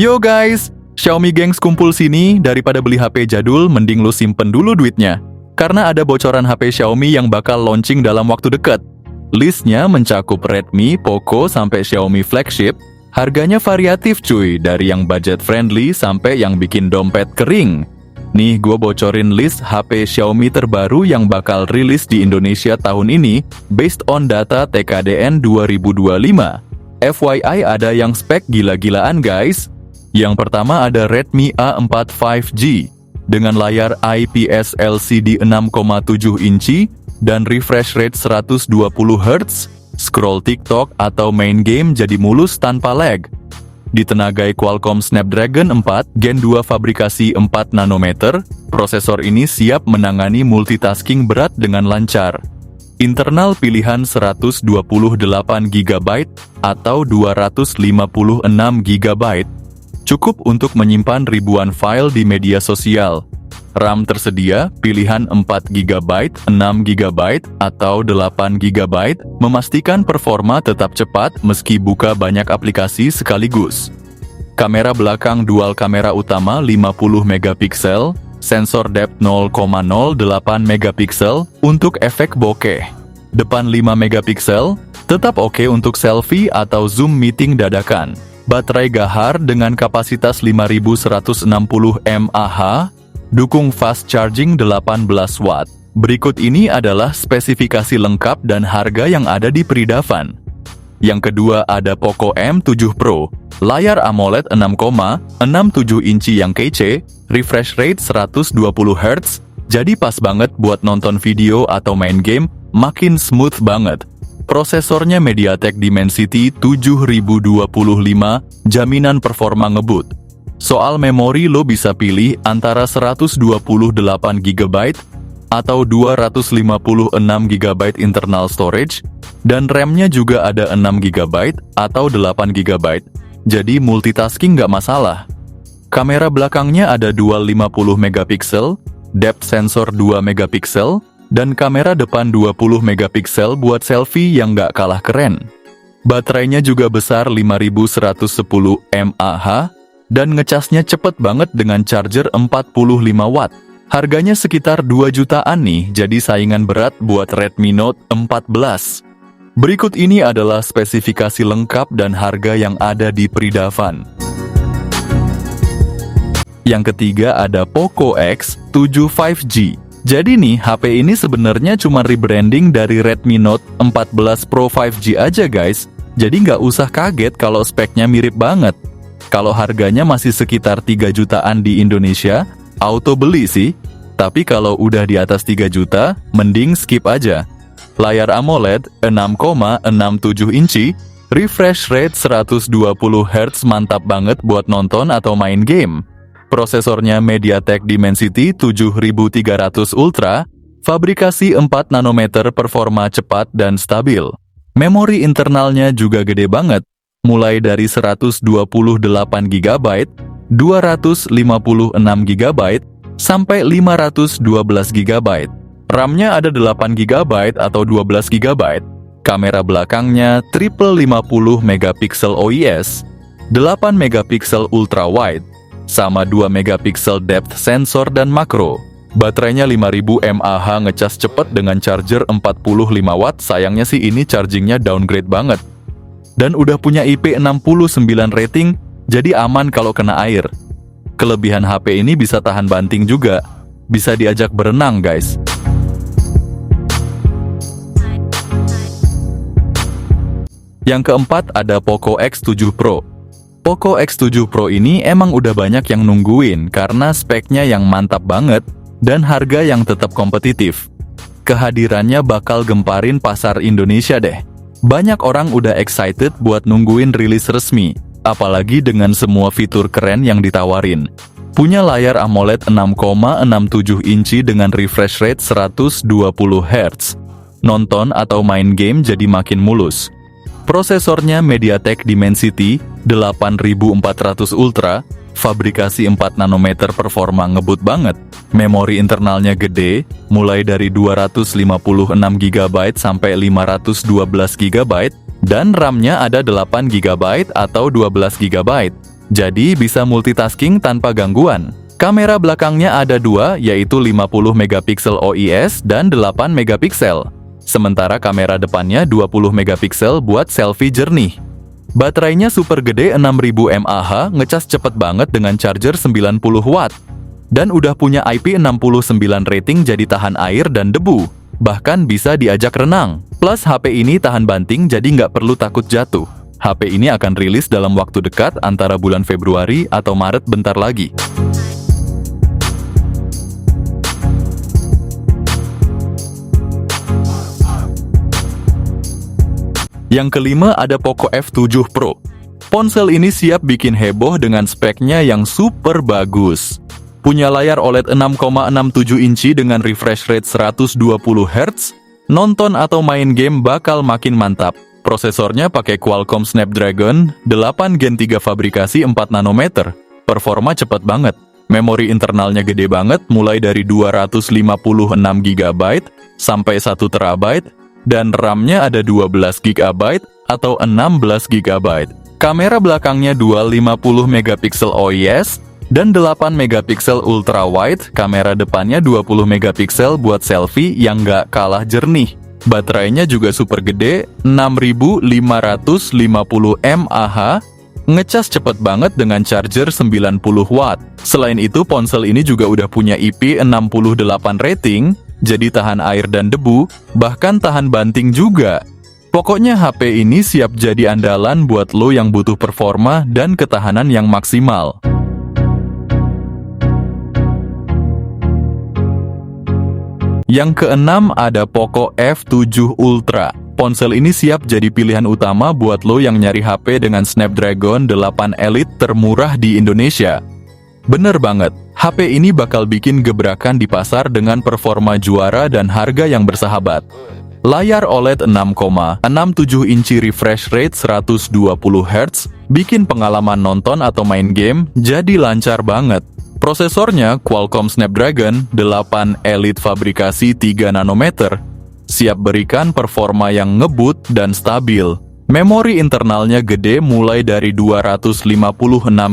Yo guys, Xiaomi gengs kumpul sini, daripada beli HP jadul, mending lu simpen dulu duitnya. Karena ada bocoran HP Xiaomi yang bakal launching dalam waktu dekat. Listnya mencakup Redmi, Poco, sampai Xiaomi flagship. Harganya variatif cuy, dari yang budget friendly sampai yang bikin dompet kering. Nih gue bocorin list HP Xiaomi terbaru yang bakal rilis di Indonesia tahun ini, based on data TKDN 2025. FYI ada yang spek gila-gilaan guys. Yang pertama ada Redmi A4 5G dengan layar IPS LCD 6,7 inci dan refresh rate 120 Hz, scroll TikTok atau main game jadi mulus tanpa lag. Ditenagai Qualcomm Snapdragon 4 Gen 2 fabrikasi 4 nanometer, prosesor ini siap menangani multitasking berat dengan lancar. Internal pilihan 128 GB atau 256 GB. Cukup untuk menyimpan ribuan file di media sosial. RAM tersedia, pilihan 4 GB, 6 GB, atau 8 GB, memastikan performa tetap cepat meski buka banyak aplikasi sekaligus. Kamera belakang dual kamera utama 50 megapiksel, sensor depth 0,08 megapiksel untuk efek bokeh. Depan 5 megapiksel, tetap oke untuk selfie atau zoom meeting dadakan. Baterai Gahar dengan kapasitas 5160 mAh, dukung fast charging 18 watt. Berikut ini adalah spesifikasi lengkap dan harga yang ada di Pridavan. Yang kedua ada Poco M7 Pro, layar AMOLED 6,67 inci yang kece, refresh rate 120 Hz, jadi pas banget buat nonton video atau main game, makin smooth banget. Prosesornya MediaTek Dimensity 7025, jaminan performa ngebut. Soal memori lo bisa pilih antara 128 GB atau 256 GB internal storage, dan RAM-nya juga ada 6 GB atau 8 GB, jadi multitasking nggak masalah. Kamera belakangnya ada dual 50 megapiksel, depth sensor 2 megapiksel, dan kamera depan 20 megapiksel buat selfie yang nggak kalah keren. Baterainya juga besar 5110 mAh, dan ngecasnya cepet banget dengan charger 45 watt. Harganya sekitar 2 jutaan nih, jadi saingan berat buat Redmi Note 14. Berikut ini adalah spesifikasi lengkap dan harga yang ada di Pridavan. Yang ketiga ada Poco X7 5G. Jadi nih, HP ini sebenarnya cuma rebranding dari Redmi Note 14 Pro 5G aja guys. Jadi nggak usah kaget kalau speknya mirip banget. Kalau harganya masih sekitar 3 jutaan di Indonesia, auto beli sih. Tapi kalau udah di atas 3 juta, mending skip aja. Layar AMOLED 6,67 inci, refresh rate 120 Hz mantap banget buat nonton atau main game. Prosesornya MediaTek Dimensity 7300 Ultra, fabrikasi 4 nanometer, performa cepat dan stabil. Memori internalnya juga gede banget, mulai dari 128 GB, 256 GB, sampai 512 GB. RAM-nya ada 8 GB atau 12 GB. Kamera belakangnya triple 50 megapiksel OIS, 8 megapiksel ultra wide, sama 2 megapiksel depth sensor dan makro. Baterainya 5000 mAh, ngecas cepet dengan charger 45 watt. Sayangnya sih ini chargingnya downgrade banget. Dan udah punya IP69 rating, jadi aman kalau kena air. Kelebihan HP ini bisa tahan banting juga. Bisa diajak berenang guys. Yang keempat ada Poco X7 Pro. Poco X7 Pro ini emang udah banyak yang nungguin karena speknya yang mantap banget dan harga yang tetap kompetitif. Kehadirannya bakal gemparin pasar Indonesia deh. Banyak orang udah excited buat nungguin rilis resmi, apalagi dengan semua fitur keren yang ditawarin. Punya layar AMOLED 6,67 inci dengan refresh rate 120 Hz. Nonton atau main game jadi makin mulus. Prosesornya MediaTek Dimensity 8400 Ultra, fabrikasi 4 nanometer, performa ngebut banget. Memori internalnya gede, mulai dari 256 GB sampai 512 GB, dan RAM-nya ada 8 GB atau 12 GB. Jadi bisa multitasking tanpa gangguan. Kamera belakangnya ada dua, yaitu 50 megapiksel OIS dan 8 megapiksel. Sementara kamera depannya 20 megapiksel buat selfie jernih. Baterainya super gede 6000 mAh, ngecas cepet banget dengan charger 90 watt. Dan udah punya IP69 rating, jadi tahan air dan debu. Bahkan bisa diajak renang. Plus HP ini tahan banting, jadi nggak perlu takut jatuh. HP ini akan rilis dalam waktu dekat antara bulan Februari atau Maret bentar lagi. Yang kelima ada Poco F7 Pro. Ponsel ini siap bikin heboh dengan speknya yang super bagus. Punya layar OLED 6,67 inci dengan refresh rate 120 Hz, nonton atau main game bakal makin mantap. Prosesornya pakai Qualcomm Snapdragon 8 Gen 3 fabrikasi 4 nanometer. Performa cepet banget. Memori internalnya gede banget, mulai dari 256 GB sampai 1 TB, dan RAM-nya ada 12 GB atau 16 GB. Kamera belakangnya dual 50 megapiksel OIS dan 8 megapiksel ultra wide. Kamera depannya 20 megapiksel buat selfie yang nggak kalah jernih. Baterainya juga super gede, 6550 mAh, ngecas cepet banget dengan charger 90 watt. Selain itu, ponsel ini juga udah punya IP68 rating, jadi tahan air dan debu, bahkan tahan banting juga. Pokoknya HP ini siap jadi andalan buat lo yang butuh performa dan ketahanan yang maksimal. Yang keenam ada Poco F7 Ultra. Ponsel ini siap jadi pilihan utama buat lo yang nyari HP dengan Snapdragon 8 Elite termurah di Indonesia. Bener banget, HP ini bakal bikin gebrakan di pasar dengan performa juara dan harga yang bersahabat. Layar OLED 6,67 inci, refresh rate 120 Hz, bikin pengalaman nonton atau main game jadi lancar banget. Prosesornya Qualcomm Snapdragon 8 Elite fabrikasi 3 nanometer, siap berikan performa yang ngebut dan stabil. Memori internalnya gede, mulai dari 256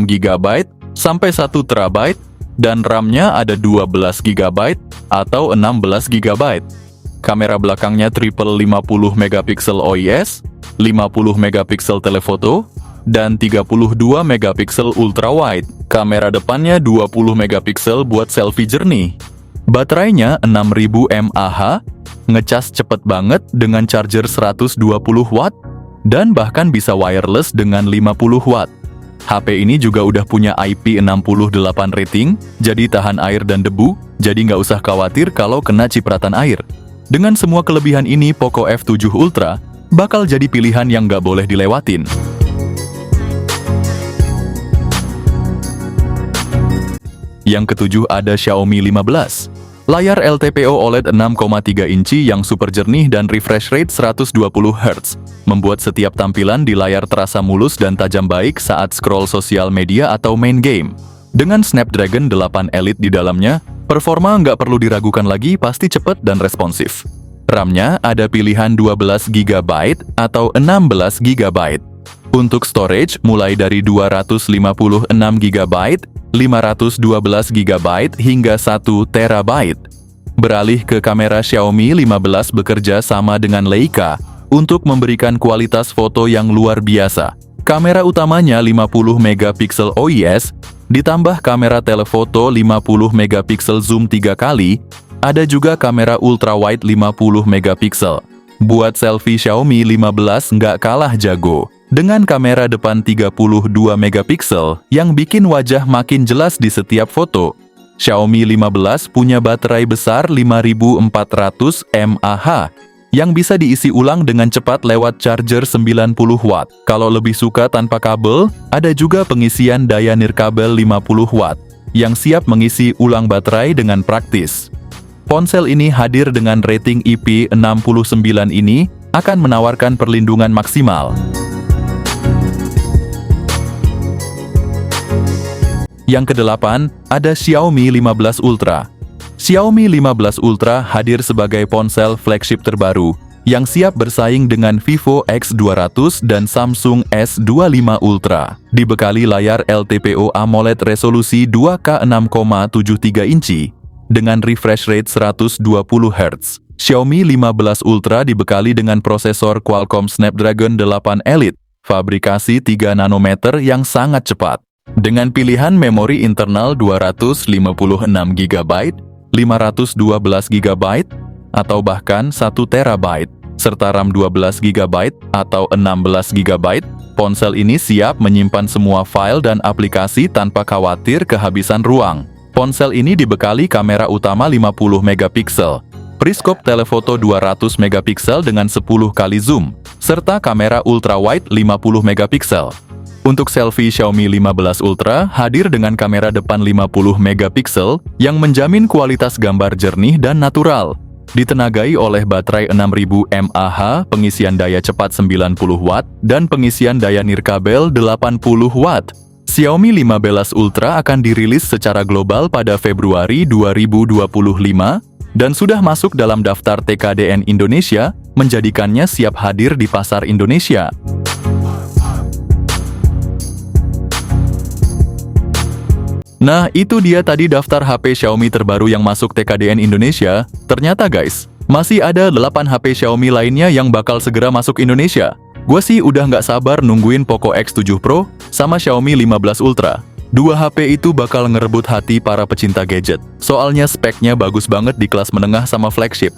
GB sampai 1 TB, dan RAM-nya ada 12 GB atau 16 GB. Kamera belakangnya triple 50 megapiksel OIS, 50 megapiksel telefoto, dan 32 megapiksel ultra wide. Kamera depannya 20 megapiksel buat selfie jernih. Baterainya 6000 mAh, ngecas cepet banget dengan charger 120 watt, dan bahkan bisa wireless dengan 50 watt. HP ini juga udah punya IP68 rating, jadi tahan air dan debu, jadi nggak usah khawatir kalau kena cipratan air. Dengan semua kelebihan ini, Poco F7 Ultra bakal jadi pilihan yang nggak boleh dilewatin. Yang ketujuh ada Xiaomi 15. Layar LTPO OLED 6,3 inci yang super jernih dan refresh rate 120 Hz, membuat setiap tampilan di layar terasa mulus dan tajam baik saat scroll sosial media atau main game. Dengan Snapdragon 8 Elite di dalamnya, performa nggak perlu diragukan lagi, pasti cepat dan responsif. RAM-nya ada pilihan 12 GB atau 16 GB. Untuk storage mulai dari 256 GB, 512 GB hingga 1 TB. Beralih ke kamera, Xiaomi 15 bekerja sama dengan Leica untuk memberikan kualitas foto yang luar biasa. Kamera utamanya 50 megapiksel OIS, ditambah kamera telefoto 50 megapiksel zoom 3 kali, ada juga kamera ultrawide 50 megapiksel. Buat selfie, Xiaomi 15 nggak kalah jago. Dengan kamera depan 32 megapiksel yang bikin wajah makin jelas di setiap foto. Xiaomi 15 punya baterai besar 5400 mAh yang bisa diisi ulang dengan cepat lewat charger 90 watt. Kalau lebih suka tanpa kabel, ada juga pengisian daya nirkabel 50 watt yang siap mengisi ulang baterai dengan praktis. Ponsel ini hadir dengan rating IP69 ini akan menawarkan perlindungan maksimal. Yang kedelapan, ada Xiaomi 15 Ultra. Xiaomi 15 Ultra hadir sebagai ponsel flagship terbaru yang siap bersaing dengan Vivo X200 dan Samsung S25 Ultra. Dibekali layar LTPO AMOLED resolusi 2K 6,73 inci dengan refresh rate 120 Hz. Xiaomi 15 Ultra dibekali dengan prosesor Qualcomm Snapdragon 8 Elite, fabrikasi 3 nanometer yang sangat cepat. Dengan pilihan memori internal 256 GB, 512 GB, atau bahkan 1 TB, serta RAM 12 GB atau 16 GB, ponsel ini siap menyimpan semua file dan aplikasi tanpa khawatir kehabisan ruang. Ponsel ini dibekali kamera utama 50 megapiksel, periskop telefoto 200 megapiksel dengan 10 kali zoom, serta kamera ultrawide 50 megapiksel. Untuk selfie, Xiaomi 15 Ultra hadir dengan kamera depan 50 megapiksel yang menjamin kualitas gambar jernih dan natural. Ditenagai oleh baterai 6000 mAh, pengisian daya cepat 90 Watt, dan pengisian daya nirkabel 80 Watt. Xiaomi 15 Ultra akan dirilis secara global pada Februari 2025 dan sudah masuk dalam daftar TKDN Indonesia, menjadikannya siap hadir di pasar Indonesia. Nah, itu dia tadi daftar HP Xiaomi terbaru yang masuk TKDN Indonesia. Ternyata guys, masih ada 8 HP Xiaomi lainnya yang bakal segera masuk Indonesia. Gue sih udah nggak sabar nungguin Poco X7 Pro sama Xiaomi 15 Ultra. Dua HP itu bakal ngerebut hati para pecinta gadget. Soalnya speknya bagus banget di kelas menengah sama flagship.